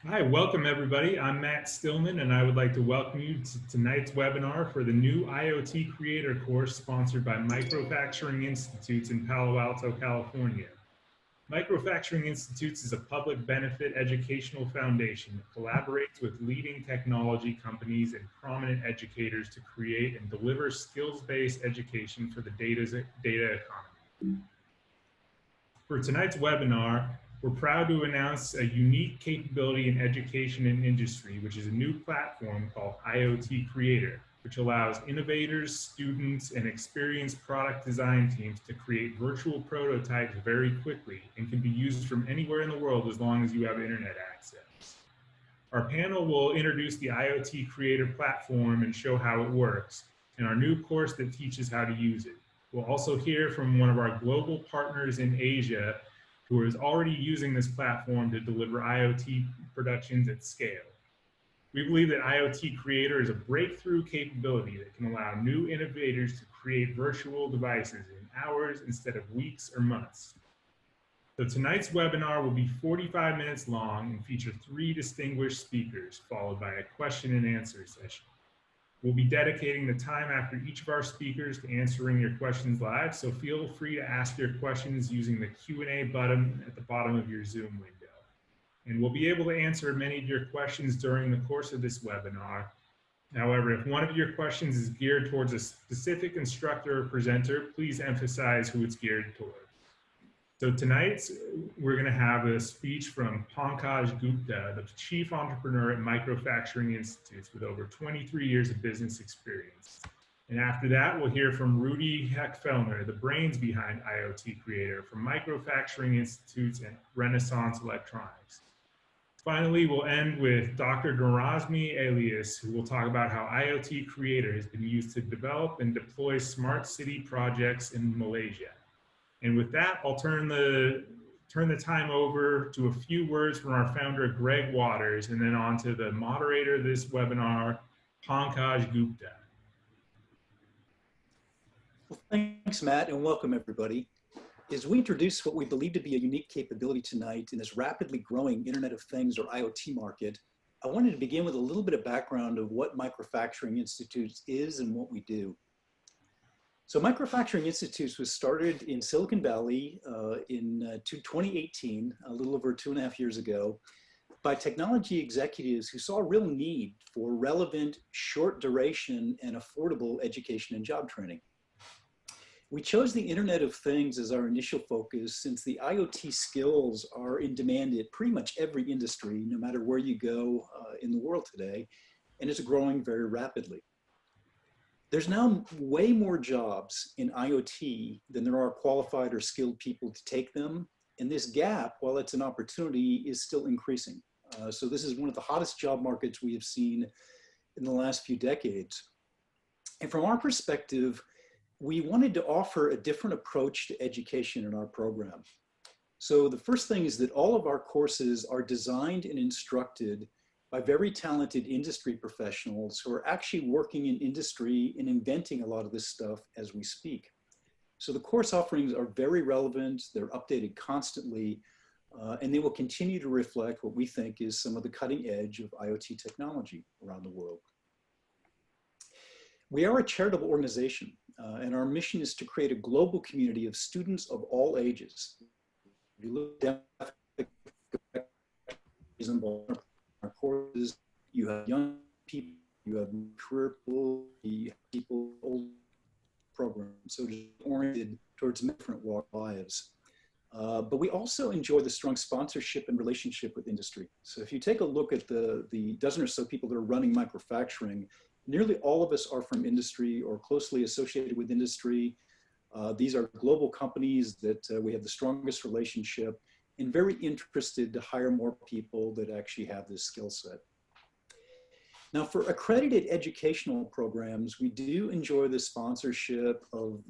Hi, welcome everybody. I'm Matt Stillman, and I would like to welcome you to tonight's webinar for the new IoT Creator course sponsored by Microfacturing Institutes in Palo Alto, California. Microfacturing Institutes is a public benefit educational foundation that collaborates with leading technology companies and prominent educators to create and deliver skills-based education for the data economy. For tonight's webinar, we're proud to announce a unique capability in education and industry, which is a new platform called IoT Creator, which allows innovators, students, and experienced product design teams to create virtual prototypes very quickly and can be used from anywhere in the world as long as you have internet access. Our panel will introduce the IoT Creator platform and show how it works, and our new course that teaches how to use it. We'll also hear from one of our global partners in Asia who is already using this platform to deliver IoT productions at scale. We believe that IoT Creator is a breakthrough capability that can allow new innovators to create virtual devices in hours instead of weeks or months. So tonight's webinar will be 45 minutes long and feature 3 distinguished speakers, followed by a question and answer session. We'll be dedicating the time after each of our speakers to answering your questions live, so feel free to ask your questions using the Q&A button at the bottom of your Zoom window. And we'll be able to answer many of your questions during the course of this webinar. However, if one of your questions is geared towards a specific instructor or presenter, please emphasize who it's geared towards. So tonight, we're going to have a speech from Pankaj Gupta, the chief entrepreneur at Microfacturing Institutes with over 23 years of business experience. And after that, we'll hear from Rudy Heckfellner, the brains behind IoT Creator from Microfacturing Institutes and Renaissance Electronics. Finally, we'll end with Dr. Garazmi Elias, who will talk about how IoT Creator has been used to develop and deploy smart city projects in Malaysia. And with that, I'll turn the time over to a few words from our founder, Greg Waters, and then on to the moderator of this webinar, Pankaj Gupta. Well, thanks, Matt, and welcome everybody. As we introduce what we believe to be a unique capability tonight in this rapidly growing Internet of Things or IoT market, I wanted to begin with a little bit of background of what Microfacturing Institutes is and what we do. So Microfacturing Institutes was started in Silicon Valley in 2018, a little over 2.5 years ago, by technology executives who saw a real need for relevant, short duration, and affordable education and job training. We chose the Internet of Things as our initial focus since the IoT skills are in demand at pretty much every industry, no matter where you go in the world today, and it's growing very rapidly. There's now way more jobs in IoT than there are qualified or skilled people to take them. And this gap, while it's an opportunity, is still increasing. So this is one of the hottest job markets we have seen in the last few decades. And from our perspective, we wanted to offer a different approach to education in our program. So the first thing is that all of our courses are designed and instructed by very talented industry professionals who are actually working in industry and inventing a lot of this stuff as we speak. So the course offerings are very relevant, they're updated constantly, and they will continue to reflect what we think is some of the cutting edge of IoT technology around the world. We are a charitable organization, and our mission is to create a global community of students of all ages. If you look down our courses, you have young people, you have career people, you have people old programs, so it's oriented towards different walk lives. But we also enjoy the strong sponsorship and relationship with industry. So if you take a look at the dozen or so people that are running Microfacturing, nearly all of us are from industry or closely associated with industry. These are global companies that we have the strongest relationship and very interested to hire more people that actually have this skill set. Now, for accredited educational programs, we do enjoy the sponsorship of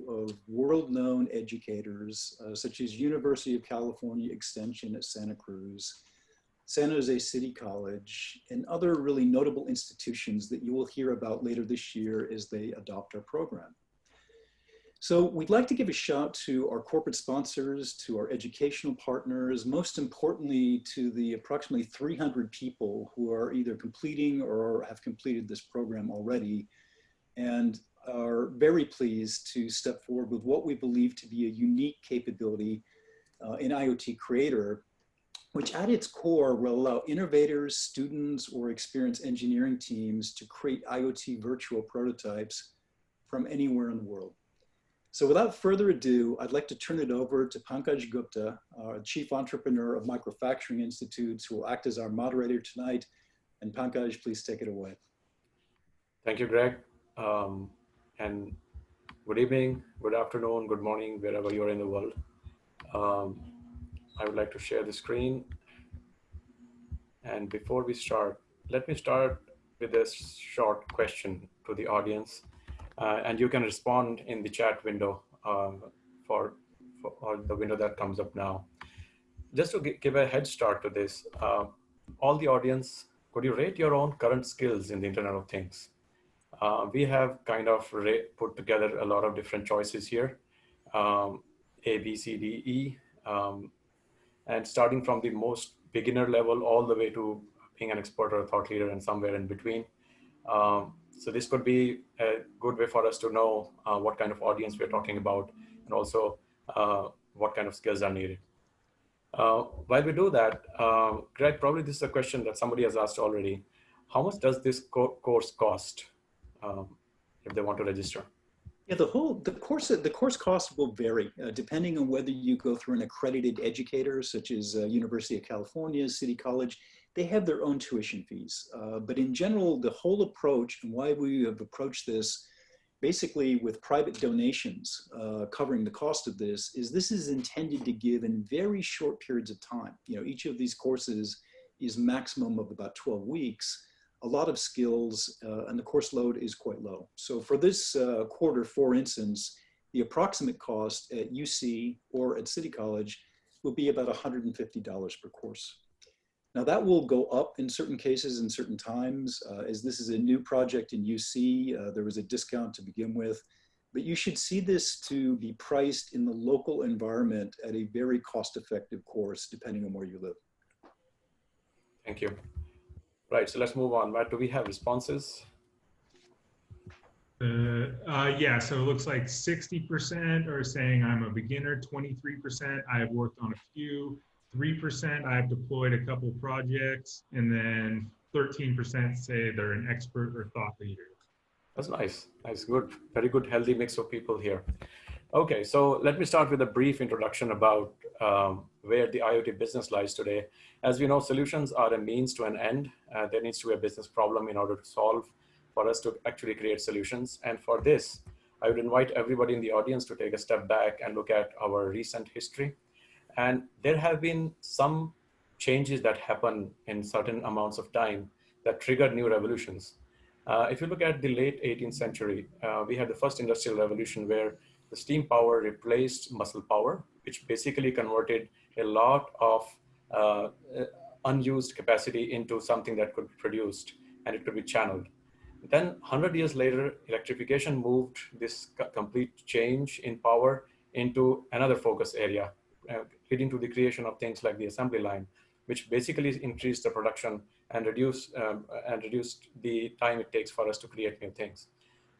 world-known educators, such as University of California Extension at Santa Cruz, San Jose City College, and other really notable institutions that you will hear about later this year as they adopt our program. So we'd like to give a shout to our corporate sponsors, to our educational partners, most importantly to the approximately 300 people who are either completing or have completed this program already, and are very pleased to step forward with what we believe to be a unique capability in IoT Creator, which at its core will allow innovators, students, or experienced engineering teams to create IoT virtual prototypes from anywhere in the world. So without further ado, I'd like to turn it over to Pankaj Gupta, Chief Entrepreneur of Microfacturing Institutes, who will act as our moderator tonight. And Pankaj, please take it away. Thank you, Greg. And good evening, good afternoon, good morning, wherever you're in the world. I would like to share the screen. And before we start, let me start with this short question to the audience. And you can respond in the chat window for the window that comes up now. Just to give a head start to this, all the audience, could you rate your own current skills in the Internet of Things? We have kind of put together a lot of different choices here, A, B, C, D, E, and starting from the most beginner level all the way to being an expert or a thought leader and somewhere in between. So this could be a good way for us to know what kind of audience we're talking about, and also what kind of skills are needed. While we do that, Greg, probably this is a question that somebody has asked already. How much does this course cost if they want to register? Yeah, the course cost will vary depending on whether you go through an accredited educator, such as University of California, City College. They have their own tuition fees. But in general, the whole approach and why we have approached this basically with private donations covering the cost of this is intended to give in very short periods of time. You know, each of these courses is maximum of about 12 weeks. A lot of skills, and the course load is quite low. So for this quarter, for instance, the approximate cost at UC or at City College will be about $150 per course. Now that will go up in certain cases and certain times. As this is a new project in UC, there was a discount to begin with, but you should see this to be priced in the local environment at a very cost-effective course, depending on where you live. Thank you. Right, so let's move on. Matt, do we have responses? Yeah, so it looks like 60% are saying I'm a beginner, 23% I've worked on a few, 3% I've deployed a couple projects, and then 13% say they're an expert or thought leader. That's nice. Nice, good. Very good, healthy mix of people here. Okay, so let me start with a brief introduction about where the IoT business lies today. As we know, solutions are a means to an end. There needs to be a business problem in order to solve for us to actually create solutions. And for this, I would invite everybody in the audience to take a step back and look at our recent history. And there have been some changes that happen in certain amounts of time that trigger new revolutions. If you look at the late 18th century, we had the first industrial revolution where the steam power replaced muscle power, which basically converted a lot of unused capacity into something that could be produced and it could be channeled. Then 100 years later, electrification moved this complete change in power into another focus area, leading to the creation of things like the assembly line, which basically increased the production and reduced the time it takes for us to create new things.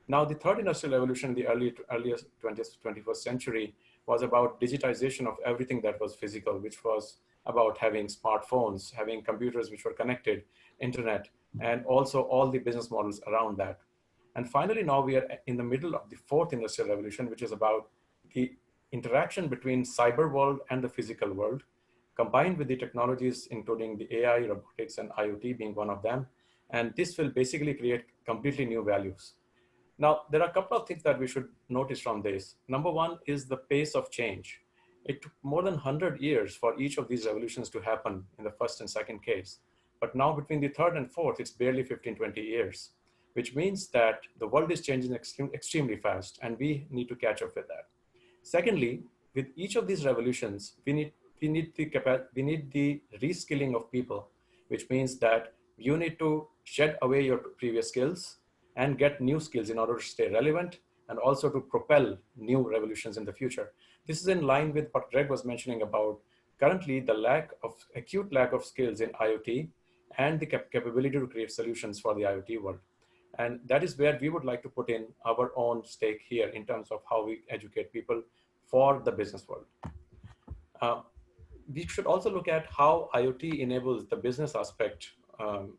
Now, the third industrial revolution in the earliest 20th, 21st century was about digitization of everything that was physical, which was about having smartphones, having computers which were connected, internet, and also all the business models around that. And finally, now we are in the middle of the fourth industrial revolution, which is about the interaction between cyber world and the physical world, combined with the technologies, including the AI, robotics, and IoT being one of them. And this will basically create completely new values. Now, there are a couple of things that we should notice from this. Number one is the pace of change. It took more than 100 years for each of these revolutions to happen in the first and second case. But now between the third and fourth, it's barely 15, 20 years, which means that the world is changing extremely fast, and we need to catch up with that. Secondly, with each of these revolutions, we need the reskilling of people, which means that you need to shed away your previous skills and get new skills in order to stay relevant and also to propel new revolutions in the future. This is in line with what Greg was mentioning about currently the acute lack of skills in IoT and the capability to create solutions for the IoT world. And that is where we would like to put in our own stake here in terms of how we educate people for the business world. We should also look at how IoT enables the business aspect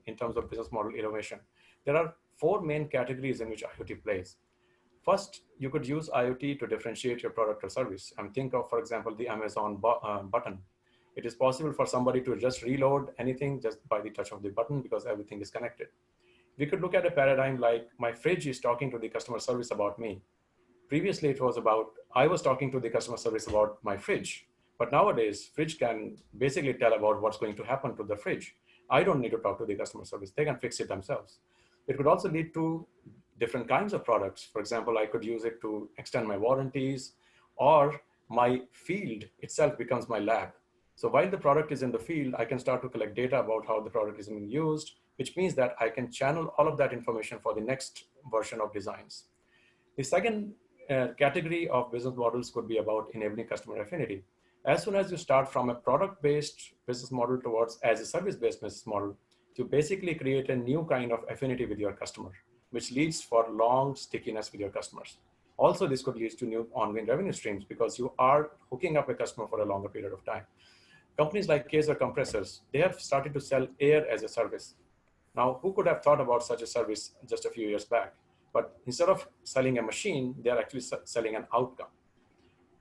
in terms of business model innovation. There are 4 main categories in which IoT plays. First, you could use IoT to differentiate your product or service. Think of, for example, the Amazon button. It is possible for somebody to just reload anything just by the touch of the button because everything is connected. We could look at a paradigm like my fridge is talking to the customer service about me. Previously, it was about I was talking to the customer service about my fridge. But nowadays, fridge can basically tell about what's going to happen to the fridge. I don't need to talk to the customer service. They can fix it themselves. It could also lead to different kinds of products. For example, I could use it to extend my warranties, or my field itself becomes my lab. So while the product is in the field, I can start to collect data about how the product is being used, which means that I can channel all of that information for the next version of designs. The second category of business models could be about enabling customer affinity. As soon as you start from a product-based business model towards as a service-based business model, you basically create a new kind of affinity with your customer, which leads for long stickiness with your customers. Also, this could lead to new ongoing revenue streams because you are hooking up a customer for a longer period of time. Companies like Kaiser Compressors, they have started to sell air as a service. Now, who could have thought about such a service just a few years back? But instead of selling a machine, they're actually selling an outcome.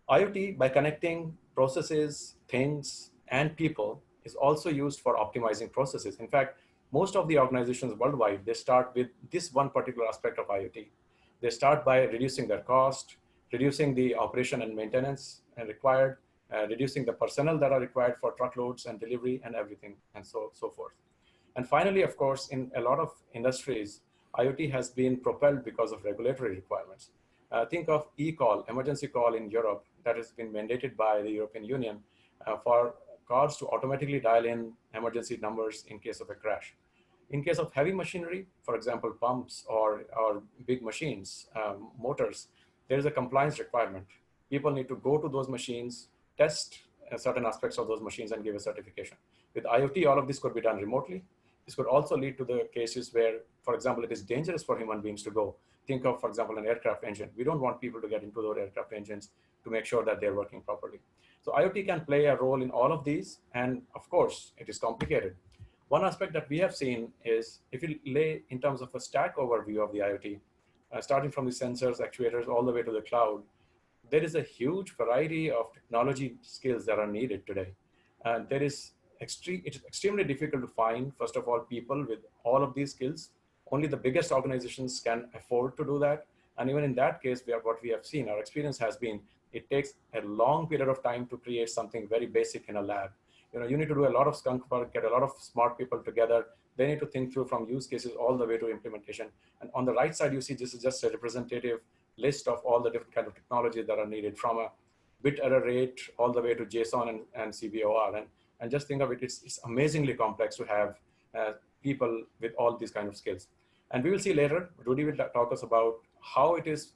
IoT, by connecting processes, things, and people, is also used for optimizing processes. In fact, most of the organizations worldwide, they start with this one particular aspect of IoT. They start by reducing their cost, reducing the operation and maintenance required, reducing the personnel that are required for truckloads and delivery and everything, and so forth. And finally, of course, in a lot of industries, IoT has been propelled because of regulatory requirements. Think of eCall, emergency call in Europe, that has been mandated by the European Union for cars to automatically dial in emergency numbers in case of a crash. In case of heavy machinery, for example, pumps or big machines, motors, there is a compliance requirement. People need to go to those machines, test certain aspects of those machines and give a certification. With IoT, all of this could be done remotely. This could also lead to the cases where, for example, it is dangerous for human beings to go. Think of, for example, an aircraft engine. We don't want people to get into those aircraft engines to make sure that they're working properly. So IoT can play a role in all of these. And of course, it is complicated. One aspect that we have seen is if you lay in terms of a stack overview of the IoT, starting from the sensors, actuators, all the way to the cloud, there is a huge variety of technology skills that are needed today. It's extremely difficult to find, first of all, people with all of these skills. Only the biggest organizations can afford to do that. And even in that case, what we have seen, our experience has been, it takes a long period of time to create something very basic in a lab. You need to do a lot of skunk work, get a lot of smart people together. They need to think through from use cases all the way to implementation. And on the right side, you see this is just a representative list of all the different kind of technologies that are needed, from a bit error rate all the way to JSON and CBOR. And just think of it, it's amazingly complex to have people with all these kind of skills. And we will see later, Rudy will talk us about how it's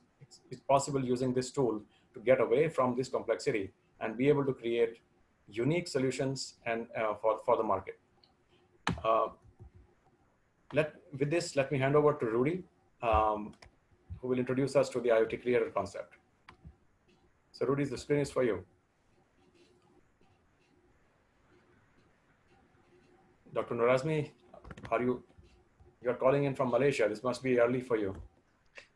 possible using this tool to get away from this complexity and be able to create unique solutions and for the market. With this, let me hand over to Rudy, who will introduce us to the IoT Creator concept. So Rudy, the screen is for you. Dr. Norazmi, you're calling in from Malaysia. This must be early for you.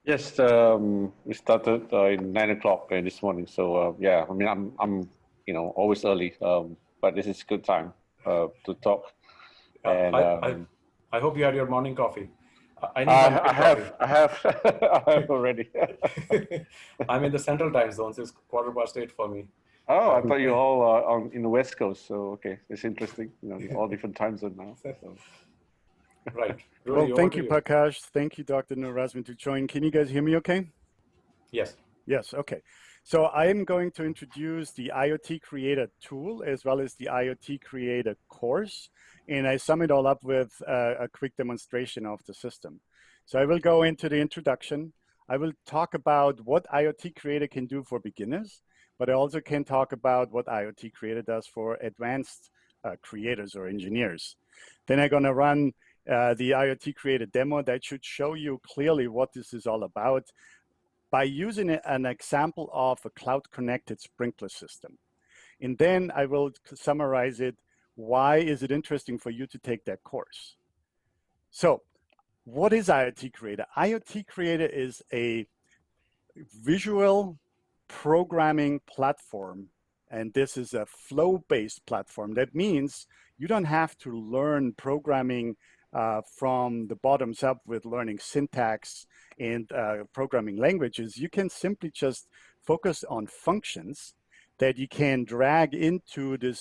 Yes, we started at 9 o'clock this morning. So yeah, I mean, I'm always early, but this is a good time to talk. And I hope you had your morning coffee. I have already. I'm in the Central Time Zone, so it's 8:15 for me. Oh, I thought you all in the West Coast. So okay, it's interesting. All different time zones now. So. Right. Rudy, well, thank you, Prakash. Thank you, Dr. Norazmi, to join. Can you guys hear me okay? Yes. Yes, okay. So I am going to introduce the IoT Creator tool as well as the IoT Creator course. And I sum it all up with a quick demonstration of the system. So I will go into the introduction. I will talk about what IoT Creator can do for beginners, but I also can talk about what IoT Creator does for advanced creators or engineers. Then I'm going to run the IoT Creator demo that should show you clearly what this is all about by using an example of a cloud-connected sprinkler system. And then I will summarize it. Why is it interesting for you to take that course? So what is IoT Creator? IoT Creator is a visual programming platform, and this is a flow-based platform. That means you don't have to learn programming from the bottoms up with learning syntax and programming languages. You can simply just focus on functions that you can drag into the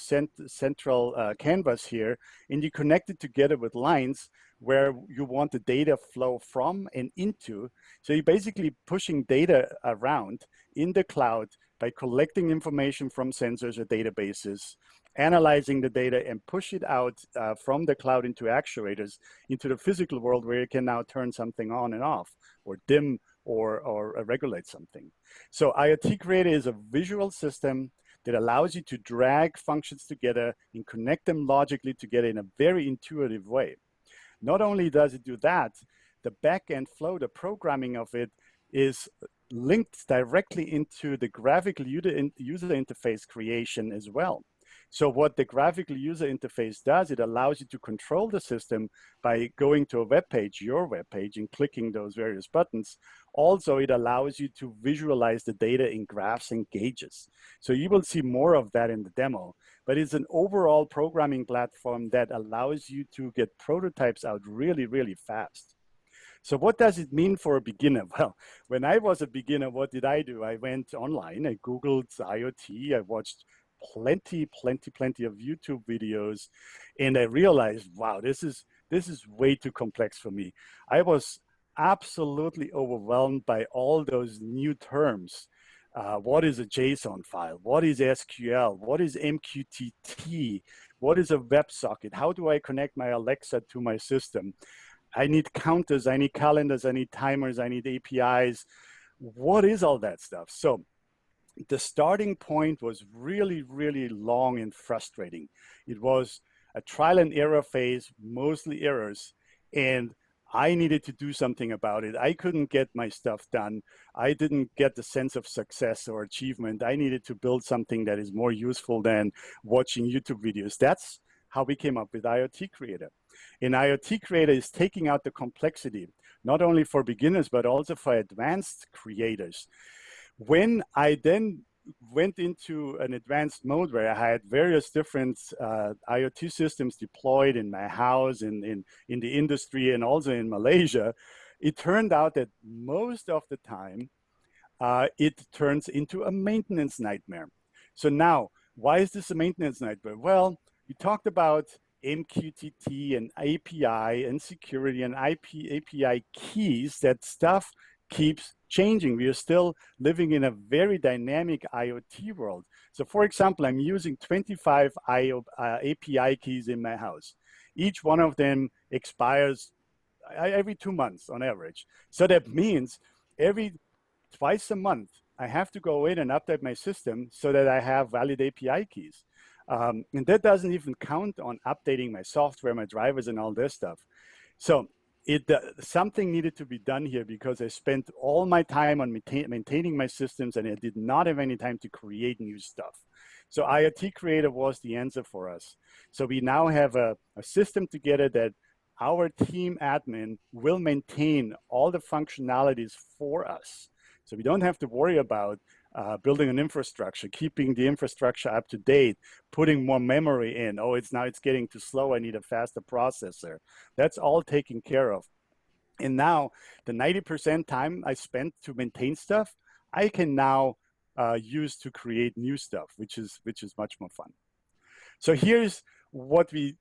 central canvas here, and you connect it together with lines where you want the data flow from and into. So you're basically pushing data around in the cloud by collecting information from sensors or databases, analyzing the data, and push it out from the cloud into actuators, into the physical world where you can now turn something on and off, or dim, or regulate something. So IoT Creator is a visual system that allows you to drag functions together and connect them logically together in a very intuitive way. Not only does it do that, the back-end flow, the programming of it, is linked directly into the graphical user interface creation as well. So what the graphical user interface does, it allows you to control the system by going to a web page, your web page, and clicking those various buttons. Also, it allows you to visualize the data in graphs and gauges. So you will see more of that in the demo, but it's an overall programming platform that allows you to get prototypes out really, really fast. So what does it mean for a beginner? Well, when I was a beginner, what did I do? I went online, I Googled IoT, I watched plenty of YouTube videos, and I realized, wow, this is way too complex for me. I was absolutely overwhelmed by all those new terms. What is a JSON file? What is SQL? What is MQTT? What is a WebSocket? How do I connect my Alexa to my system? I need counters, I need calendars, I need timers, I need APIs. What is all that stuff? So the starting point was really, really long and frustrating. It was a trial and error phase, mostly errors, and I needed to do something about it. I couldn't get my stuff done. I didn't get the sense of success or achievement. I needed to build something that is more useful than watching YouTube videos. That's how we came up with IoT Creator. And IoT Creator is taking out the complexity, not only for beginners, but also for advanced creators. When I then went into an advanced mode where I had various different IoT systems deployed in my house, in the industry, and also in Malaysia, it turned out that most of the time, it turns into a maintenance nightmare. So now, why is this a maintenance nightmare? Well, we talked about MQTT and API and security and API keys. That stuff keeps changing. We are still living in a very dynamic IoT world. So for example, I'm using 25 API keys in my house. Each one of them expires every 2 months on average. So that means twice a month, I have to go in and update my system so that I have valid API keys. And that doesn't even count on updating my software, my drivers, and all this stuff. So something needed to be done here because I spent all my time on maintaining my systems, and I did not have any time to create new stuff. So IoT Creator was the answer for us. So we now have a system together that our team admin will maintain all the functionalities for us. So we don't have to worry about building an infrastructure, keeping the infrastructure up to date, putting more memory in. Oh, it's getting too slow. I need a faster processor. That's all taken care of. And now the 90% time I spent to maintain stuff, I can now use to create new stuff, which is much more fun. So here's what we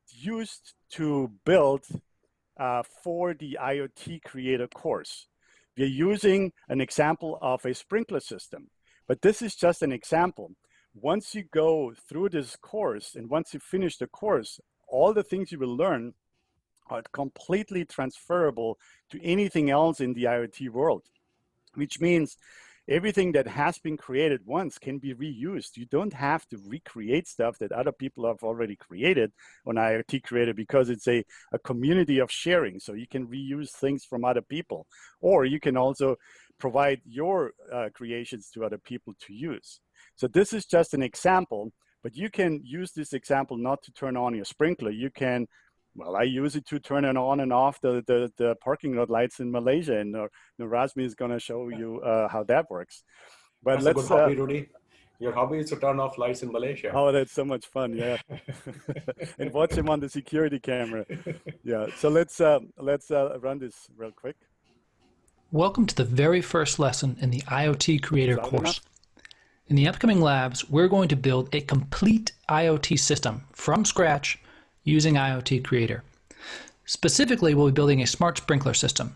used to build for the IoT Creator course. We're using an example of a sprinkler system, but this is just an example. Once you go through this course and once you finish the course, all the things you will learn are completely transferable to anything else in the IoT world, which means everything that has been created once can be reused. You don't have to recreate stuff that other people have already created on IoT Creator, because it's a community of sharing. So you can reuse things from other people, or you can also provide your creations to other people to use. So this is just an example, but you can use this example not to turn on your sprinkler. You can, well, I use it to turn it on and off the parking lot lights in Malaysia, and Razmi is going to show you how that works. But that's a good hobby, Rudy. Your hobby is to turn off lights in Malaysia. Oh, that's so much fun, yeah. And watch him on the security camera. Yeah, so let's run this real quick. Welcome to the very first lesson in the IoT Creator course. In the upcoming labs, we're going to build a complete IoT system from scratch using IoT Creator. Specifically, we'll be building a smart sprinkler system.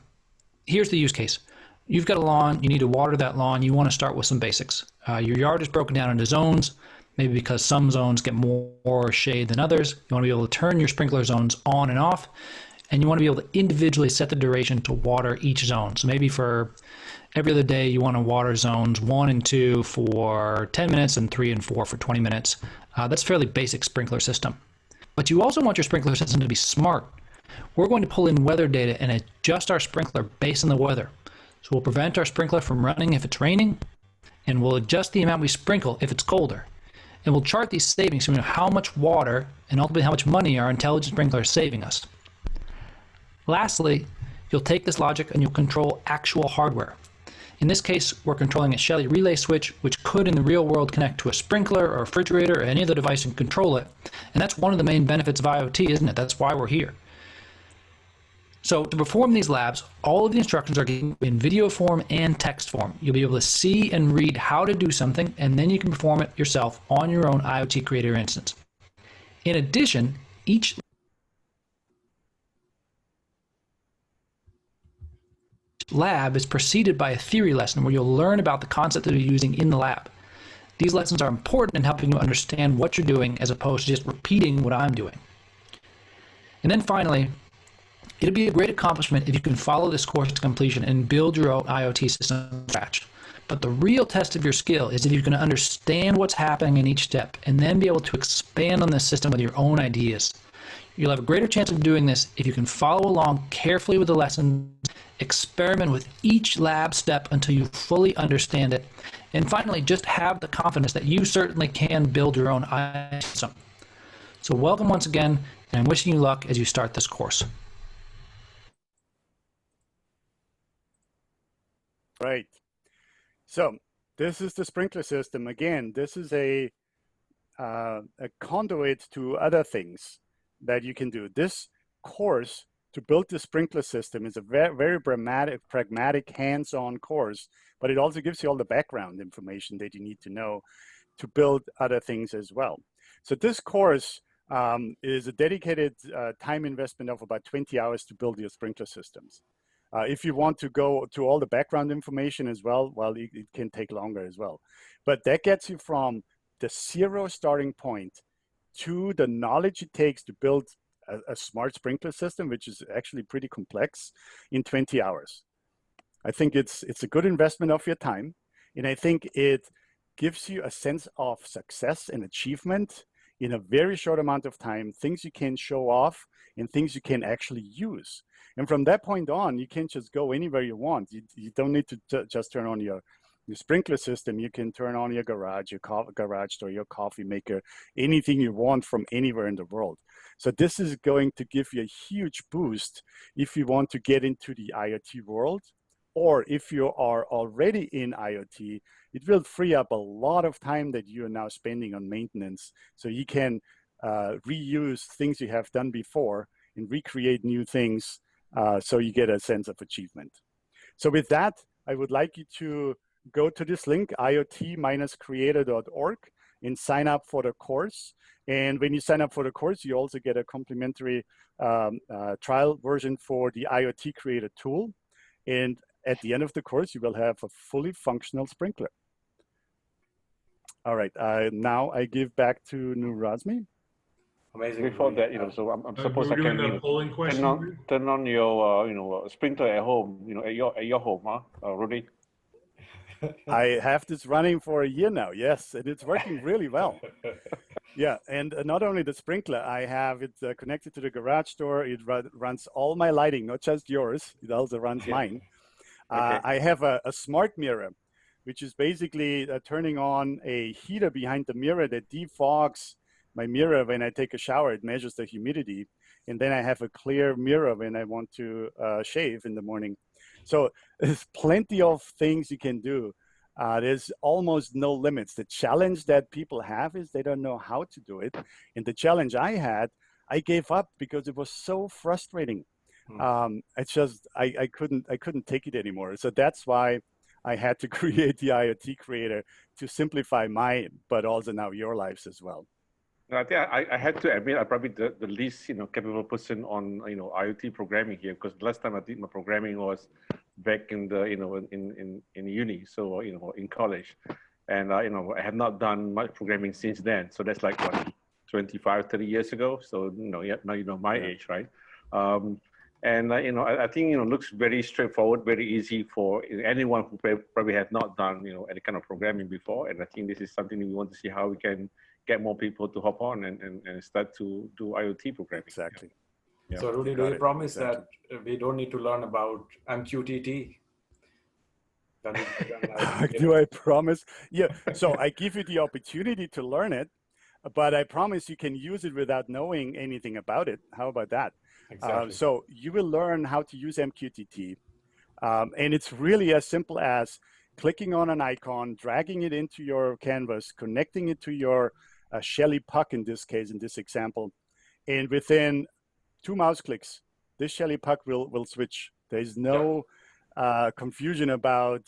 Here's the use case. You've got a lawn, you need to water that lawn, you want to start with some basics. Your yard is broken down into zones, maybe because some zones get more shade than others. You want to be able to turn your sprinkler zones on and off, and you want to be able to individually set the duration to water each zone. So maybe for every other day, you want to water zones 1 and 2 for 10 minutes and 3 and 4 for 20 minutes. That's a fairly basic sprinkler system. But you also want your sprinkler system to be smart. We're going to pull in weather data and adjust our sprinkler based on the weather. So we'll prevent our sprinkler from running if it's raining, and we'll adjust the amount we sprinkle if it's colder. And we'll chart these savings so we know how much water and ultimately how much money our intelligent sprinkler is saving us. Lastly, you'll take this logic and you'll control actual hardware. In this case, we're controlling a Shelly relay switch, which could in the real world connect to a sprinkler or a refrigerator or any other device and control it. And that's one of the main benefits of IoT, isn't it? That's why we're here. So to perform these labs, all of the instructions are given in video form and text form. You'll be able to see and read how to do something, and then you can perform it yourself on your own IoT Creator instance. In addition, each lab is preceded by a theory lesson where you'll learn about the concept that you're using in the lab. These lessons are important in helping you understand what you're doing as opposed to just repeating what I'm doing. And then finally, it'd be a great accomplishment if you can follow this course to completion and build your own IoT system from scratch. But the real test of your skill is if you can understand what's happening in each step and then be able to expand on this system with your own ideas. You'll have a greater chance of doing this if you can follow along carefully with the lessons, experiment with each lab step until you fully understand it, and finally just have the confidence that you certainly can build your own IoT system. So welcome once again, and I'm wishing you luck as you start this course. Right. So this is the sprinkler system. Again, this is a conduit to other things that you can do. This course to build the sprinkler system is a very pragmatic, hands-on course, but it also gives you all the background information that you need to know to build other things as well. So this course is a dedicated time investment of about 20 hours to build your sprinkler systems. If you want to go to all the background information as well, it can take longer as well. But that gets you from the zero starting point to the knowledge it takes to build a smart sprinkler system, which is actually pretty complex, in 20 hours. I think it's a good investment of your time. And I think it gives you a sense of success and achievement in a very short amount of time, things you can show off and things you can actually use. And from that point on, you can just go anywhere you want. You don't need to just turn on your sprinkler system. You can turn on your garage door, your coffee maker, anything you want from anywhere in the world. So this is going to give you a huge boost if you want to get into the IoT world, or if you are already in IoT, it will free up a lot of time that you are now spending on maintenance. So you can reuse things you have done before and recreate new things. So you get a sense of achievement. So with that, I would like you to go to this link, iot-creator.org, and sign up for the course. And when you sign up for the course, you also get a complimentary trial version for the IoT Creator tool. And at the end of the course, you will have a fully functional sprinkler. All right, now I give back to Razmi. Amazing. Before that, so I'm supposed I can, polling question. turn on your, sprinkler at home, at your home, huh, Rudy? I have this running for a year now, yes, and it's working really well. Yeah, and not only the sprinkler, I have it connected to the garage door. It runs all my lighting, not just yours. It also runs mine. Okay. I have a smart mirror, which is basically turning on a heater behind the mirror that defogs my mirror when I take a shower. It measures the humidity. And then I have a clear mirror when I want to shave in the morning. So there's plenty of things you can do. There's almost no limits. The challenge that people have is they don't know how to do it. And the challenge I had, I gave up because it was so frustrating. It's just, I couldn't take it anymore. So that's why I had to create the IoT Creator to simplify my, but also now your lives as well. I think I had to admit I'm probably the least capable person on IoT programming here, because the last time I did my programming was back in the in uni, so in college, and I have not done much programming since then. So that's like what, 25, 30 years ago. So yeah, now my age, right? And I think looks very straightforward, very easy for anyone who probably have not done any kind of programming before. And I think this is something we want to see how we can get more people to hop on and start to do IoT programming. Exactly. Yeah. So Rudy, do you promise that we don't need to learn about MQTT? Do I promise? Yeah. So I give you the opportunity to learn it, but I promise you can use it without knowing anything about it. How about that? Exactly. So you will learn how to use MQTT. And it's really as simple as clicking on an icon, dragging it into your canvas, connecting it to your Shelly puck in this case, in this example. And within 2 mouse clicks, this Shelly puck will switch. There's no confusion about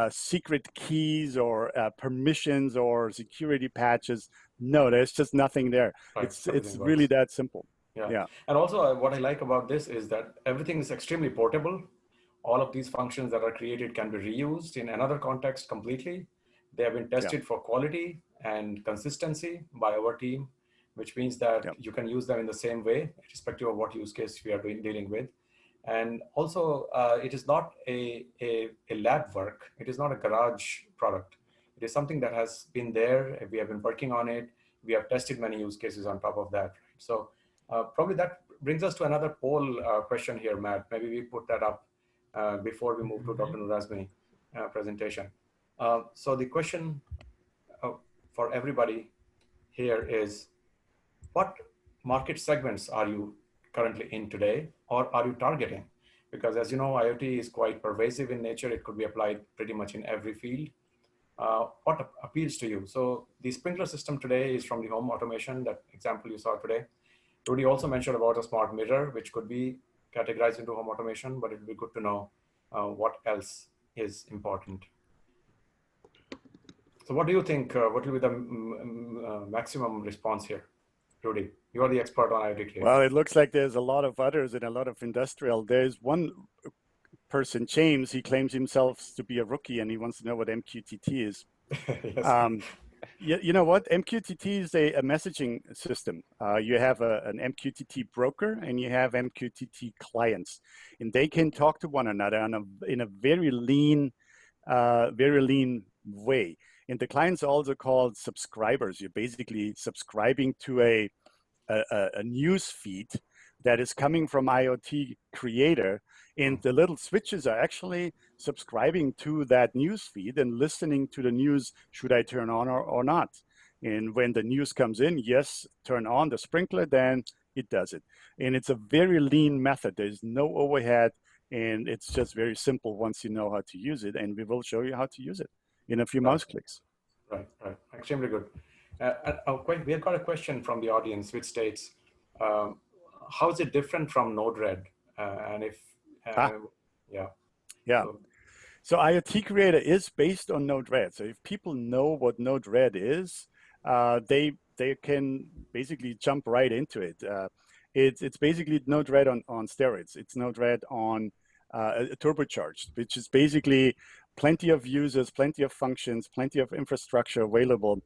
secret keys or permissions or security patches. No, there's just nothing there. Right. It's really that simple. Yeah. And also what I like about this is that everything is extremely portable. All of these functions that are created can be reused in another context completely. They have been tested for quality and consistency by our team, which means that you can use them in the same way, irrespective of what use case we are dealing with. And also, it is not a lab work. It is not a garage product. It is something that has been there. We have been working on it. We have tested many use cases on top of that. So probably that brings us to another poll question here, Matt. Maybe we put that up before we move to Dr. Nurazmi's presentation. So the question for everybody here is, what market segments are you currently in today, or are you targeting? Because as you know, IoT is quite pervasive in nature. It could be applied pretty much in every field. What appeals to you? So the sprinkler system today is from the home automation, that example you saw today. Rudy also mentioned about a smart mirror, which could be categorized into home automation, but it would be good to know what else is important. So what do you think, what will be the maximum response here? Rudy, you are the expert on IoT Creator. Well, it looks like there's a lot of others and a lot of industrial. There's one person, James, he claims himself to be a rookie and he wants to know what MQTT is. Yes. You know what? MQTT is a messaging system. You have an MQTT broker and you have MQTT clients, and they can talk to one another in a very lean way. And the clients are also called subscribers. You're basically subscribing to a news feed that is coming from IoT Creator, and the little switches are actually subscribing to that news feed and listening to the news. Should I turn on or not? And when the news comes in, yes, turn on the sprinkler, then it does it. And it's a very lean method. There's no overhead, and it's just very simple once you know how to use it. And we will show you how to use it in a few mouse clicks. Right. Extremely good. We have got a question from the audience which states, how is it different from Node-RED? And if, So IoT Creator is based on Node-RED. So if people know what Node-RED is, they can basically jump right into it. It's basically Node-RED on steroids. It's Node-RED on turbocharged, which is basically plenty of users, plenty of functions, plenty of infrastructure available,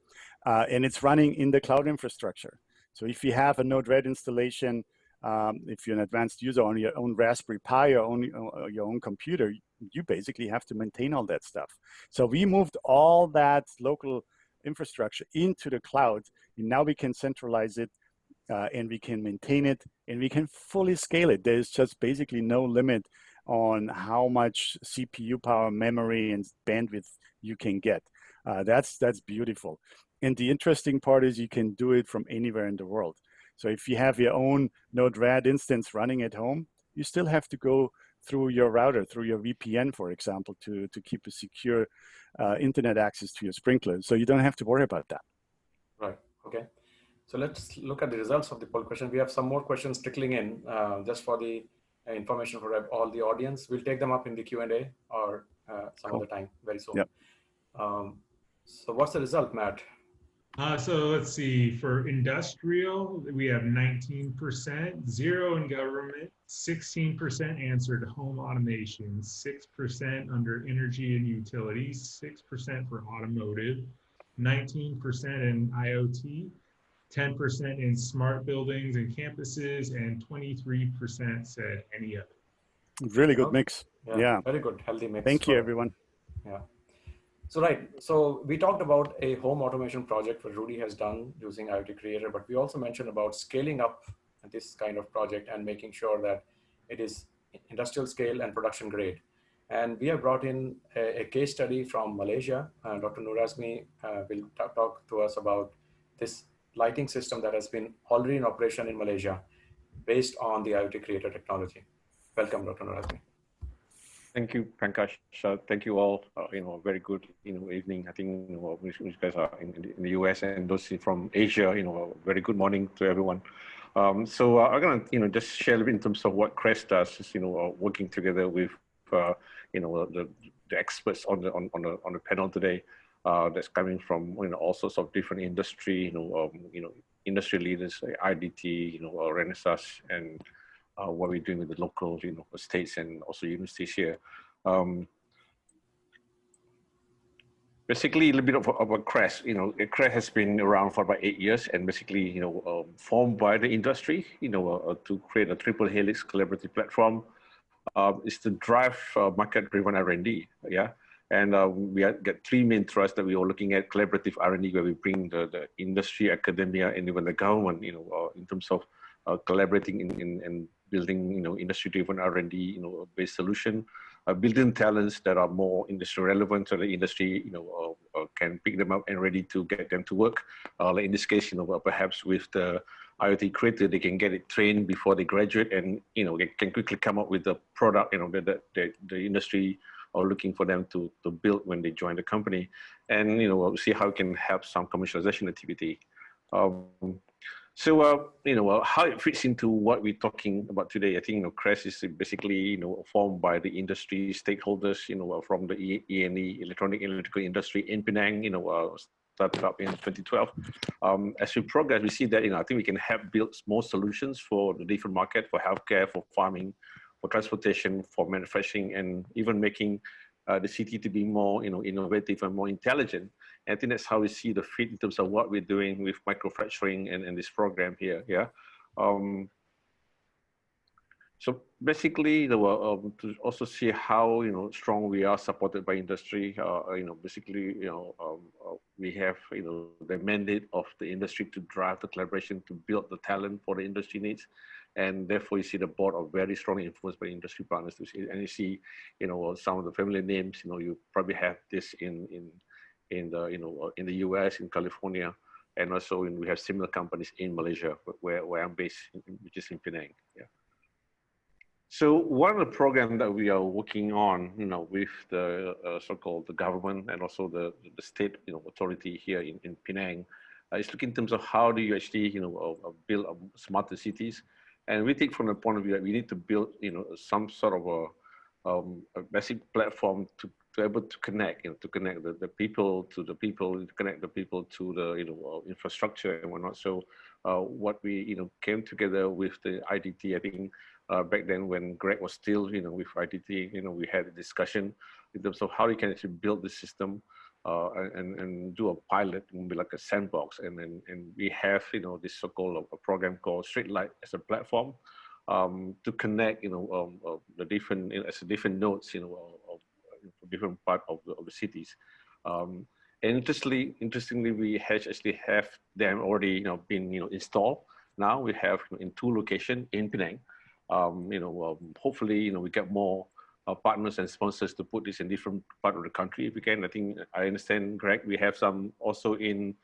and it's running in the cloud infrastructure. So if you have a Node-RED installation, if you're an advanced user on your own Raspberry Pi or on your own computer, you basically have to maintain all that stuff. So we moved all that local infrastructure into the cloud, and now we can centralize it and we can maintain it and we can fully scale it. There's just basically no limit on how much CPU power, memory, and bandwidth you can get. That's beautiful. And the interesting part is you can do it from anywhere in the world. So if you have your own Node-RED instance running at home, you still have to go through your router, through your VPN, for example, to keep a secure internet access to your sprinkler. So you don't have to worry about that. Right, okay. So let's look at the results of the poll question. We have some more questions trickling in just for the information for all the audience. We'll take them up in the Q&A or some other time very soon. Yep. So what's the result, Matt? So let's see, for industrial, we have 19%, 0 in government, 16% answered home automation, 6% under energy and utilities, 6% for automotive, 19% in IoT, 10% in smart buildings and campuses, and 23% said any other. Really good mix. Yeah. Very good, healthy mix. Thank you, everyone. Yeah. So right, so we talked about a home automation project what Rudy has done using IoT Creator, but we also mentioned about scaling up this kind of project and making sure that it is industrial scale and production grade. And we have brought in a case study from Malaysia. Dr. Nurazmi will talk to us about this lighting system that has been already in operation in Malaysia based on the IoT Creator technology. Welcome, Dr. Nurazmi. Thank you, Pankaj. Thank you all. Very good, evening. I think you guys are in the US and those from Asia. Very good morning to everyone. So I'm gonna, just share a bit in terms of what CREST does. Is, working together with, the experts on the panel today. That's coming from all sorts of different industry. Industry leaders, like IDT, Renaissance, and what we're doing with the local, states and also universities here. Basically, a little bit about CREST. CREST has been around for about 8 years, and basically, formed by the industry, to create a triple helix collaborative platform. Is to drive market-driven R&D. Yeah. And we get 3 main thrusts that we are looking at: collaborative R&D, where we bring the industry, academia, and even the government, in terms of collaborating in building, industry-driven R&D, based solution, building talents that are more industry relevant, so the industry, can pick them up and ready to get them to work. Like in this case, perhaps with the IoT Creator, they can get it trained before they graduate, and they can quickly come up with the product, that the industry are looking for them to build when they join the company, and we'll see how it can help some commercialization activity. So, how it fits into what we're talking about today, I think, CREST is basically, formed by the industry stakeholders, from the E&E, electronic and electrical industry in Penang, started up in 2012. As we progress, we see that, I think we can help build more solutions for the different market, for healthcare, for farming, for transportation, for manufacturing, and even making the city to be more, innovative and more intelligent. And I think that's how we see the fit in terms of what we're doing with microfacturing and this program here. Yeah. So basically, to also see how strong we are supported by industry. Basically, we have the mandate of the industry to drive the collaboration to build the talent for the industry needs, and therefore you see the board are very strongly influenced by industry partners. And you see, some of the familiar names. You probably have this in the US, in California, and also we have similar companies in Malaysia, where I'm based, which is in Penang. Yeah. So one of the programs that we are working on, with the so-called the government and also the state, authority here in Penang, is looking in terms of how do you actually, build smarter cities. And we think from the point of view that we need to build, some sort of a basic platform to able to connect, to connect the people to the people, to connect the people to the, infrastructure and whatnot. So what we, came together with the IDT, I think, back then when Greg was still, with IDT, we had a discussion in terms of how we can actually build the system and do a pilot, be like a sandbox, and we have this so-called a program called Streetlight as a platform to connect the different as different nodes of different part of the cities. And interestingly, we actually have them already been installed. Now we have in 2 locations in Penang. Hopefully we get more partners and sponsors to put this in different part of the country if we can. I understand, Greg, we have some also in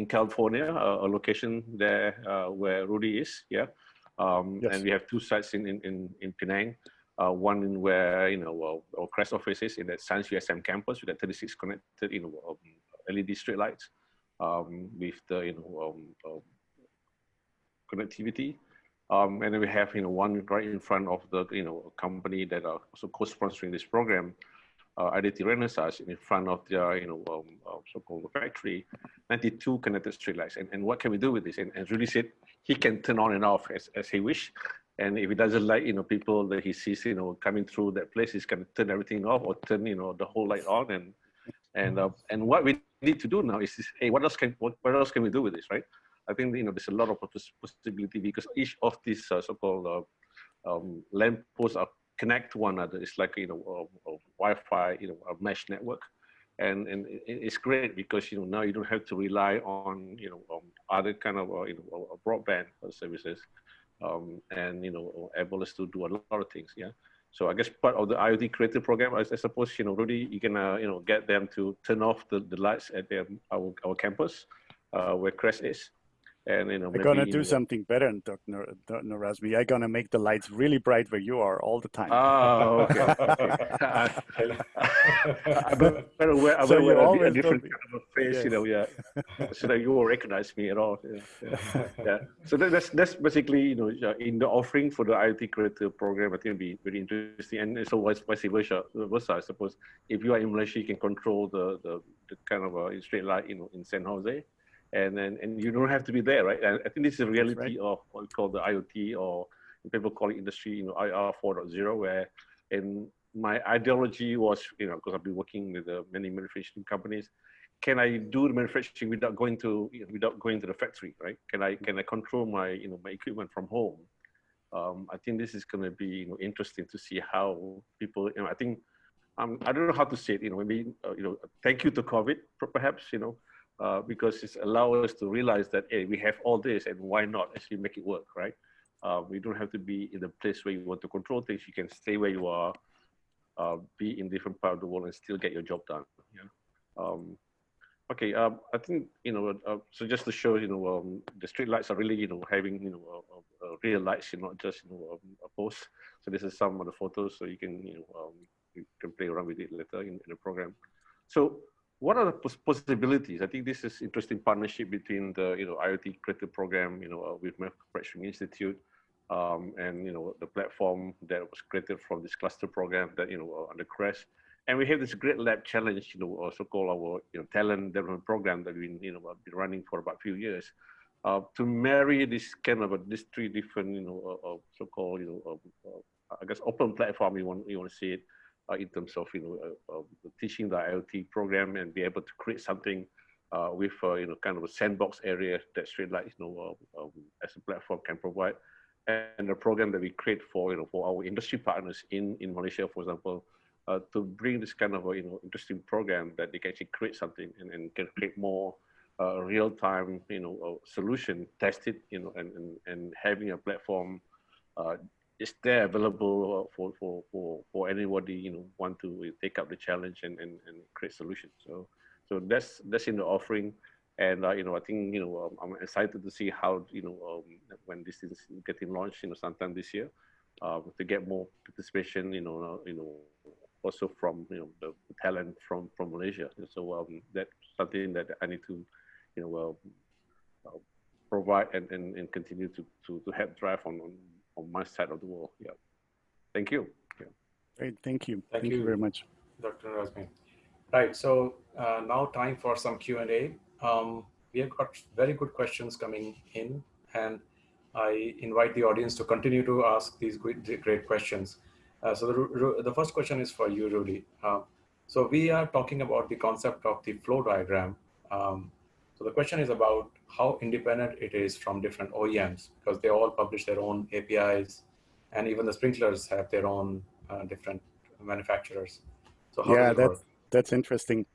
California, a location there where Rudy is, yeah. Yes. And we have 2 sites in Penang. One in where our CREST office is in that Science USM campus. We got 36 connected LED streetlights with the connectivity. And then we have one right in front of the company that are also co-sponsoring this program, IoT Renaissance, in front of their so-called factory, 92 connected streetlights. And what can we do with this? And as Rudy said, he can turn on and off as he wish. And if he doesn't like people that he sees coming through that place, he's going to turn everything off or turn the whole light on. And what we need to do now is hey, what else can we do with this, right? I think there's a lot of possibility because each of these so-called lamp posts are connect to one another. It's like a Wi-Fi, a mesh network, and it's great because now you don't have to rely on other kind of broadband services, and able to do a lot of things. Yeah. So I guess part of the IoT Creator program, I suppose Rudy, you can get them to turn off the lights at our campus where CREST is. And we're gonna do something better, Dr. Razmi. I'm gonna make the lights really bright where you are all the time. Oh, okay. I better wear a different kind of a face, yes. So that you will recognize me at all. Yeah. So that's basically in the offering for the IoT Creator program. I think it'll be very interesting, and so vice versa. I suppose if you are in Malaysia, you can control the kind of straight light in San Jose. And you don't have to be there, right? And I think this is a reality of what we call the IoT, or people call it industry, IR 4.0, where in my ideology was, because I've been working with many manufacturing companies, can I do the manufacturing without going to the factory, right? Can I control my my equipment from home? I think this is going to be interesting to see how people, I think, I don't know how to say it, maybe thank you to COVID, perhaps, because it's allowed us to realize that, hey, we have all this, and why not actually make it work, right? We don't have to be in the place where you want to control things. You can stay where you are, be in different part of the world, and still get your job done. Yeah. Okay. I think so just to show the street lights are really having real lights, not just a post. So this is some of the photos, so you can you can play around with it later in the program. So what are the possibilities? I think this is interesting partnership between the IoT Creator program with Microfacturing Institute and the platform that was created from this cluster program that under CREST, and we have this great lab challenge also called our talent development program that we've been running for about a few years to marry this kind of these 3 different so-called I guess open platform you want to see it. In terms of teaching the IoT program and be able to create something with kind of a sandbox area that Streetlight as a platform can provide, and the program that we create for for our industry partners in Malaysia, for example, to bring this kind of interesting program that they can actually create something and can create more real time solution, test it and having a platform. Is there available for anybody want to take up the challenge and create solutions. So that's in the offering, and I think I'm excited to see how when this is getting launched sometime this year, to get more participation also from the talent from Malaysia. So that's something that I need to provide and continue to help drive on my side of the world. Yeah. Thank you. Yeah. Great. Thank you. Thank you very much, Dr. Razmi. Right. So now time for some Q&A. We have got very good questions coming in, and I invite the audience to continue to ask these great questions. So the first question is for you, Rudy. So we are talking about the concept of the flow diagram. So the question is about how independent it is from different OEMs, because they all publish their own APIs, and even the sprinklers have their own different manufacturers. So how does Yeah, it work? that's interesting.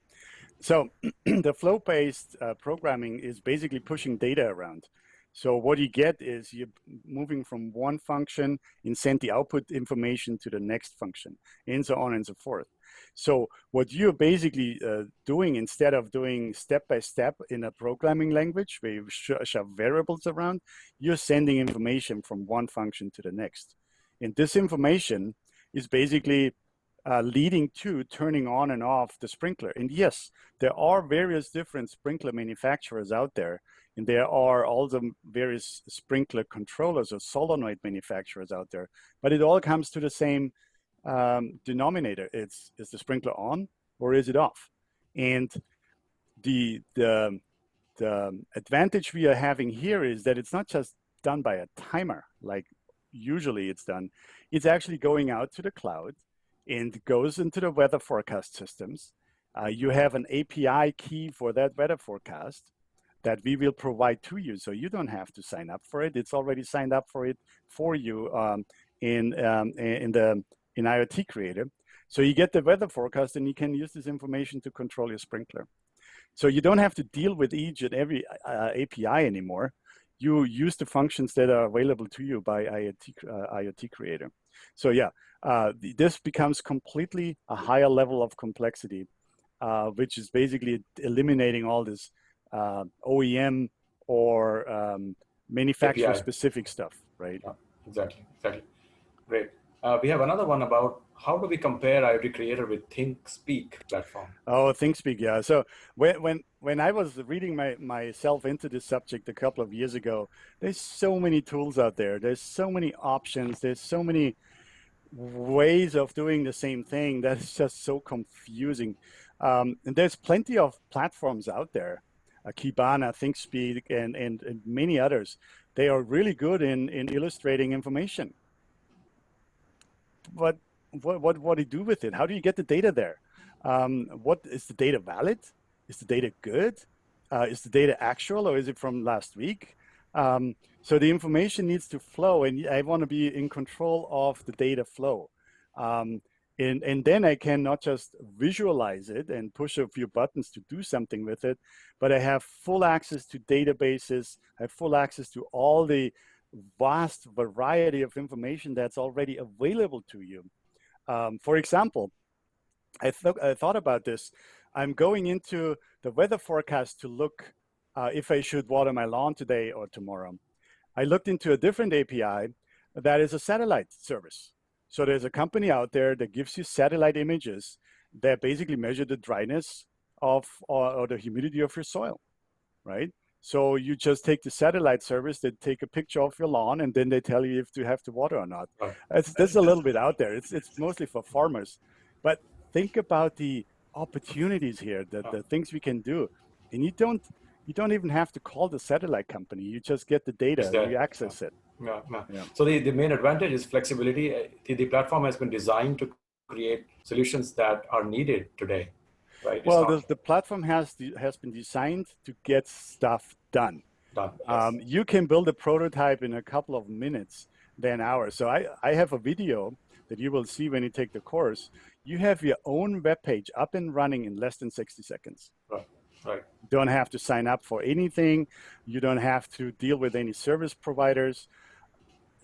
So the flow-based programming is basically pushing data around. So what you get is you're moving from one function and send the output information to the next function, and so on and so forth. So what you're basically doing, instead of doing step-by-step in a programming language where you shove variables around, you're sending information from one function to the next. And this information is basically leading to turning on and off the sprinkler. And yes, there are various different sprinkler manufacturers out there, and there are also various sprinkler controllers or solenoid manufacturers out there, but it all comes to the same denominator. Is the sprinkler on or is it off? And the advantage we are having here is that it's not just done by a timer like usually it's done. It's actually going out to the cloud and goes into the weather forecast systems. You have an API key for that weather forecast that we will provide to you, so you don't have to sign up for it. It's already signed up for it for you in IoT Creator. So you get the weather forecast, and you can use this information to control your sprinkler. So you don't have to deal with each and every API anymore. You use the functions that are available to you by IoT Creator. So yeah, this becomes completely a higher level of complexity, which is basically eliminating all this OEM or manufacturer-specific stuff, right? Yeah, exactly. Great. We have another one about how do we compare IoT Creator with ThinkSpeak platform? Oh, ThinkSpeak, yeah. So when I was reading myself into this subject a couple of years ago, there's so many tools out there. There's so many options. There's so many ways of doing the same thing that is just so confusing. And there's plenty of platforms out there, Kibana, ThinkSpeak, and many others. They are really good in illustrating information. But what do you do with it? How do you get the data there? What is the data valid? Is the data good? Is the data actual, or is it from last week? So the information needs to flow, and I want to be in control of the data flow. And then I can not just visualize it and push a few buttons to do something with it, but I have full access to databases. I have full access to all the vast variety of information that's already available to you. For example, I thought about this. I'm going into the weather forecast to look if I should water my lawn today or tomorrow. I looked into a different API that is a satellite service. So there's a company out there that gives you satellite images that basically measure the dryness of or the humidity of your soil, right? So you just take the satellite service, they take a picture of your lawn, and then they tell you if you have to water or not. This is a little bit out there. It's mostly for farmers. But think about the opportunities here, the things we can do. And you don't even have to call the satellite company. You just get the data, you access it. Yeah. So the main advantage is flexibility. The platform has been designed to create solutions that are needed today, right? Well, the platform has been designed to get stuff done. Yes. You can build a prototype in a couple of minutes than hours. So I have a video that you will see when you take the course. You have your own web page up and running in less than 60 seconds. Right. You don't have to sign up for anything. You don't have to deal with any service providers.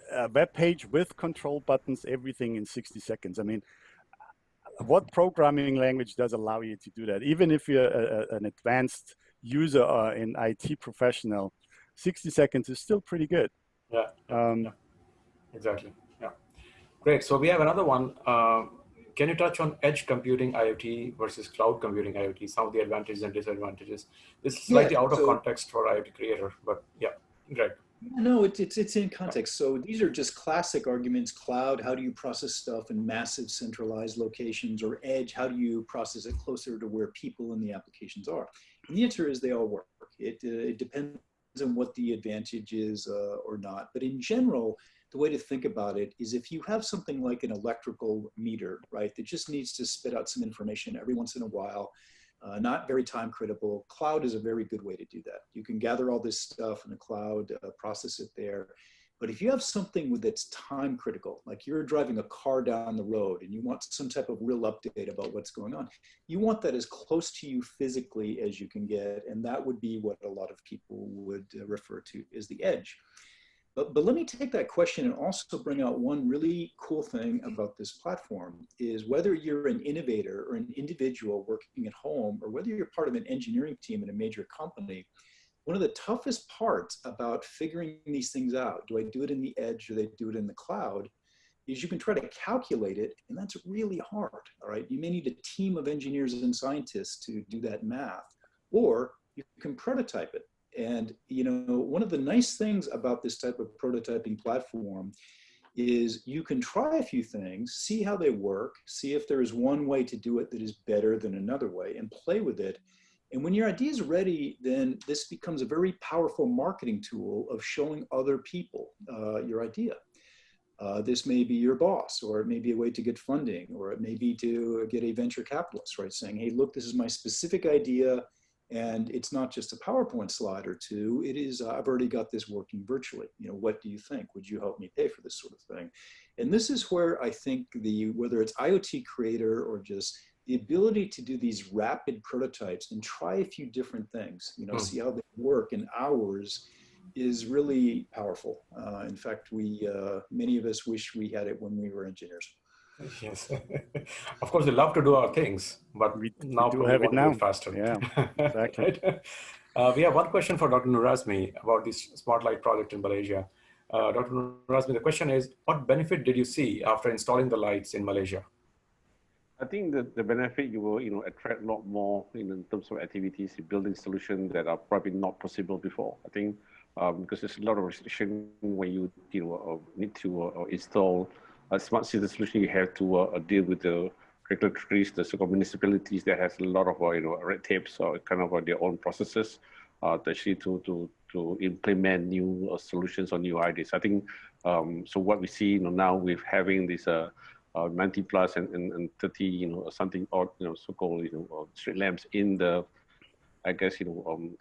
A web page with control buttons, everything in 60 seconds. I mean, what programming language does allow you to do that? Even if you're an advanced user or an IT professional, 60 seconds is still pretty good. Yeah. Exactly. Yeah. Great. So we have another one. Can you touch on edge computing IoT versus cloud computing IoT, some of the advantages and disadvantages? This is slightly out of context for IoT Creator, but yeah, great. No, it's in context. So these are just classic arguments. Cloud, how do you process stuff in massive centralized locations? Or edge, how do you process it closer to where people in the applications are? And the answer is they all work. It depends on what the advantage is or not. But in general, the way to think about it is if you have something like an electrical meter, right, that just needs to spit out some information every once in a while, not very time critical, cloud is a very good way to do that. You can gather all this stuff in the cloud, process it there. But if you have something that's time critical, like you're driving a car down the road and you want some type of real update about what's going on, you want that as close to you physically as you can get. And that would be what a lot of people would refer to as the edge. But let me take that question and also bring out one really cool thing about this platform is whether you're an innovator or an individual working at home, or whether you're part of an engineering team in a major company, one of the toughest parts about figuring these things out, do I do it in the edge or do I do it in the cloud, is you can try to calculate it, and that's really hard, all right? You may need a team of engineers and scientists to do that math, or you can prototype it. And you know, one of the nice things about this type of prototyping platform is you can try a few things, see how they work, see if there is one way to do it that is better than another way, and play with it. And when your idea is ready, then this becomes a very powerful marketing tool of showing other people your idea. This may be your boss, or it may be a way to get funding, or it may be to get a venture capitalist, right? Saying, hey, look, this is my specific idea, and it's not just a PowerPoint slide or two. It is, I've already got this working virtually. You know, what do you think? Would you help me pay for this sort of thing? And this is where I think whether it's IoT Creator or just the ability to do these rapid prototypes and try a few different things, you know, see how they work in hours is really powerful. In fact, many of us wish we had it when we were engineers. Yes, of course, we love to do our things, but we now do have it now. Faster. Yeah, exactly. Right? We have one question for Dr. Nurazmi about this smart light project in Malaysia. Dr. Nurazmi, the question is, what benefit did you see after installing the lights in Malaysia? I think that the benefit you will, attract a lot more in terms of activities, building solutions that are probably not possible before. I think because there's a lot of restriction when you need to install a smart city solution, you have to deal with the regulatories, the so-called municipalities that has a lot of red tapes or kind of their own processes to actually to implement new solutions or new ideas. I think so. What we see now with having this 90 plus and 30 something odd so-called street lamps in the a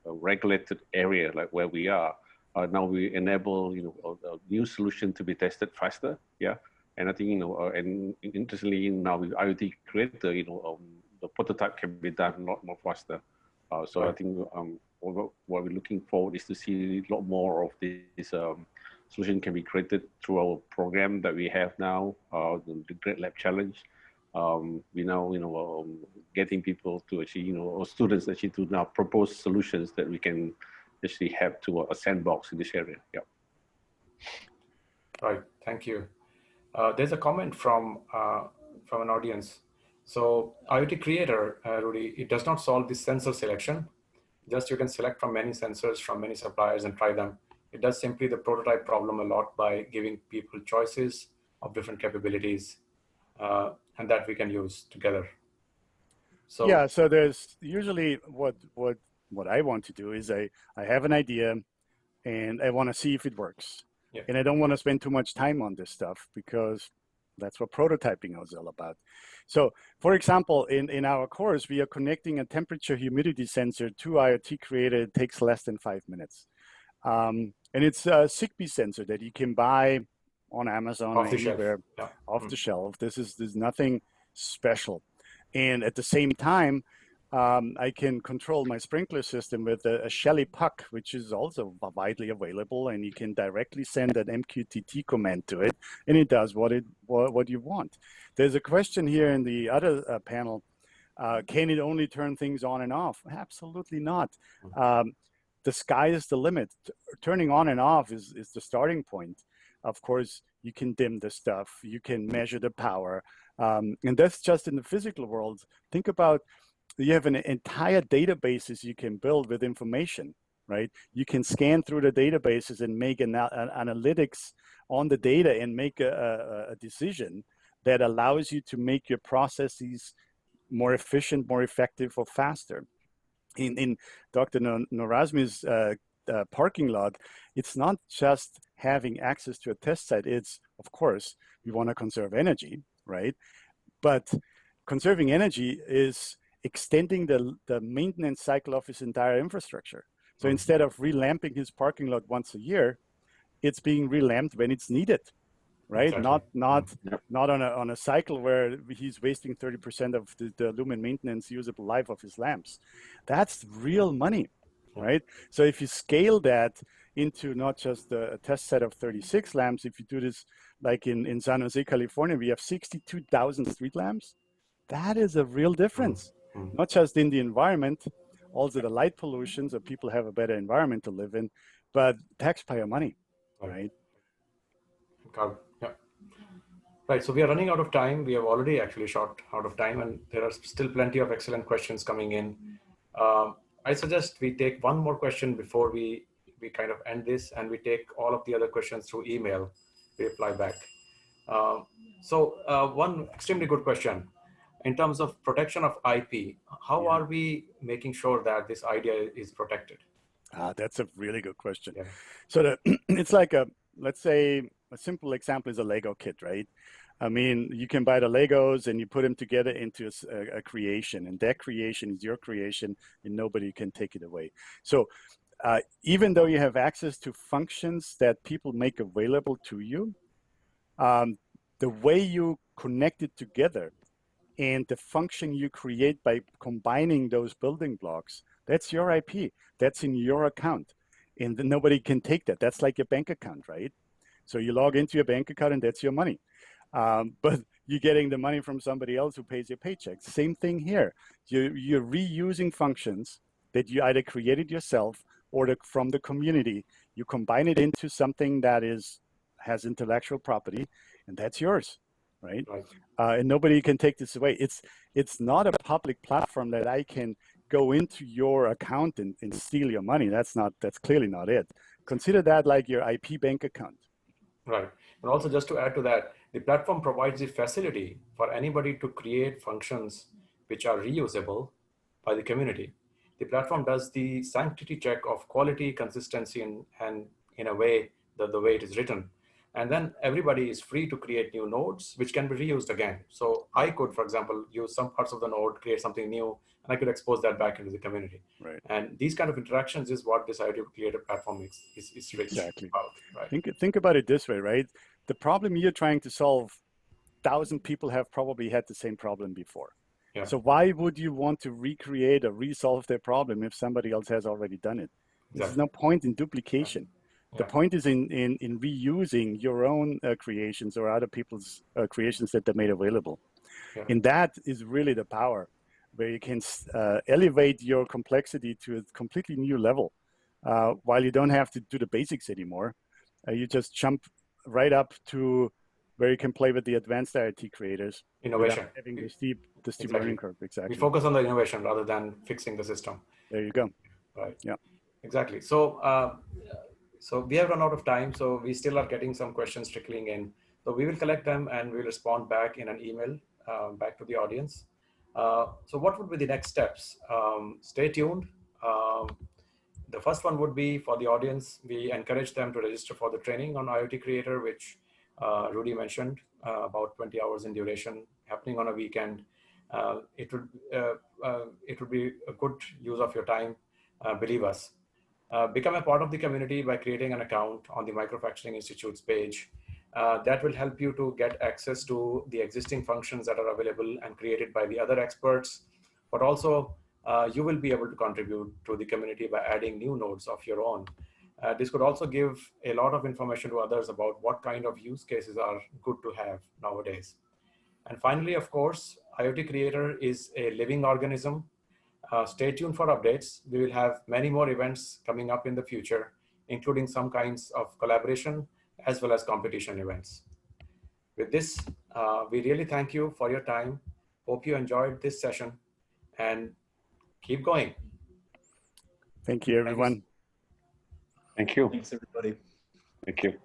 regulated area like where we are. Now we enable a new solution to be tested faster. Yeah. And I think, and interestingly now with IoT Creator, the prototype can be done a lot more faster. So right. I think what we're looking forward is to see a lot more of this solution can be created through our program that we have now, the Great Lab Challenge. We now, getting people to actually, or students actually to now propose solutions that we can actually have to a sandbox in this area. Yeah. Right. Thank you. There's a comment from an audience. So IoT Creator, Rudy, it does not solve this sensor selection. Just you can select from many sensors from many suppliers and try them. It does simply the prototype problem a lot by giving people choices of different capabilities, and that we can use together. So yeah, so there's usually what I want to do is I have an idea and I want to see if it works. Yeah. And I don't want to spend too much time on this stuff because that's what prototyping is all about. So for example, in our course, we are connecting a temperature humidity sensor to IoT Creator. It takes less than 5 minutes. And it's a Zigbee sensor that you can buy on Amazon or anywhere off the shelf. There's nothing special. And at the same time, I can control my sprinkler system with a Shelly puck, which is also widely available, and you can directly send an MQTT command to it, and it does what you want. There's a question here in the other panel: can it only turn things on and off? Absolutely not. The sky is the limit. Turning on and off is the starting point. Of course, you can dim the stuff, you can measure the power, and that's just in the physical world. Think about, you have an entire databases you can build with information, right? You can scan through the databases and make an analytics on the data and make a decision that allows you to make your processes more efficient, more effective, or faster. In Dr. Nurazmi's parking lot, it's not just having access to a test site. It's, of course, we want to conserve energy, right? But conserving energy is extending the maintenance cycle of his entire infrastructure. So instead of relamping his parking lot once a year, it's being relamped when it's needed, right? Exactly. Not on a cycle where he's wasting 30% of the lumen maintenance usable life of his lamps. That's real money, right? So if you scale that into not just a test set of 36 lamps, if you do this like in San Jose, California, we have 62,000 street lamps. That is a real difference, not just in the environment, also the light pollution, so people have a better environment to live in, but taxpayer money, right? Yeah. Right, so we are running out of time. We have already actually shot out of time, and there are still plenty of excellent questions coming in. I suggest we take one more question before we kind of end this, and we take all of the other questions through email. We reply back. One extremely good question. In terms of protection of IP, how are we making sure that this idea is protected? That's a really good question. Yeah. So it's like let's say a simple example is a Lego kit, right? I mean, you can buy the Legos and you put them together into a creation, and that creation is your creation and nobody can take it away. So even though you have access to functions that people make available to you, the way you connect it together and the function you create by combining those building blocks, that's your IP. That's in your account. And nobody can take that. That's like your bank account, right? So you log into your bank account and that's your money. But you're getting the money from somebody else who pays your paycheck. Same thing here. You're reusing functions that you either created yourself or from the community. You combine it into something that has intellectual property, and that's yours, right? And nobody can take this away. It's not a public platform that I can go into your account and steal your money. That's clearly not it. Consider that like your IP bank account. Right. And also just to add to that, the platform provides the facility for anybody to create functions which are reusable by the community. The platform does the sanctity check of quality, consistency, and in a way, the way it is written. And then everybody is free to create new nodes, which can be reused again. So I could, for example, use some parts of the node, create something new, and I could expose that back into the community. Right. And these kind of interactions is what this IoT Creator platform is rich Exactly. about. Right? Think about it this way, right? The problem you're trying to solve, 1,000 people have probably had the same problem before. Yeah. So why would you want to recreate or resolve their problem if somebody else has already done it? Exactly. There's no point in duplication. The point is in reusing your own creations or other people's creations that they made available. And that is really the power, where you can elevate your complexity to a completely new level, while you don't have to do the basics anymore. You just jump right up to where you can play with the advanced IoT creators. Innovation. Having the steep learning curve. Exactly. We focus on the innovation rather than fixing the system. There you go. Right. Yeah. Exactly. So, so we have run out of time, so we still are getting some questions trickling in. So we will collect them and we'll respond back in an email back to the audience. So what would be the next steps? Stay tuned. The first one would be for the audience. We encourage them to register for the training on IoT Creator, which Rudy mentioned, about 20 hours in duration, happening on a weekend. It would be a good use of your time, believe us. Become a part of the community by creating an account on the Microfacturing Institutes page. That will help you to get access to the existing functions that are available and created by the other experts, but also you will be able to contribute to the community by adding new nodes of your own. This could also give a lot of information to others about what kind of use cases are good to have nowadays. And finally, of course, IoT Creator is a living organism. Stay tuned for updates. We will have many more events coming up in the future, including some kinds of collaboration as well as competition events. With this, we really thank you for your time. Hope you enjoyed this session and keep going. Thank you, everyone. Thank you. Thanks, everybody. Thank you.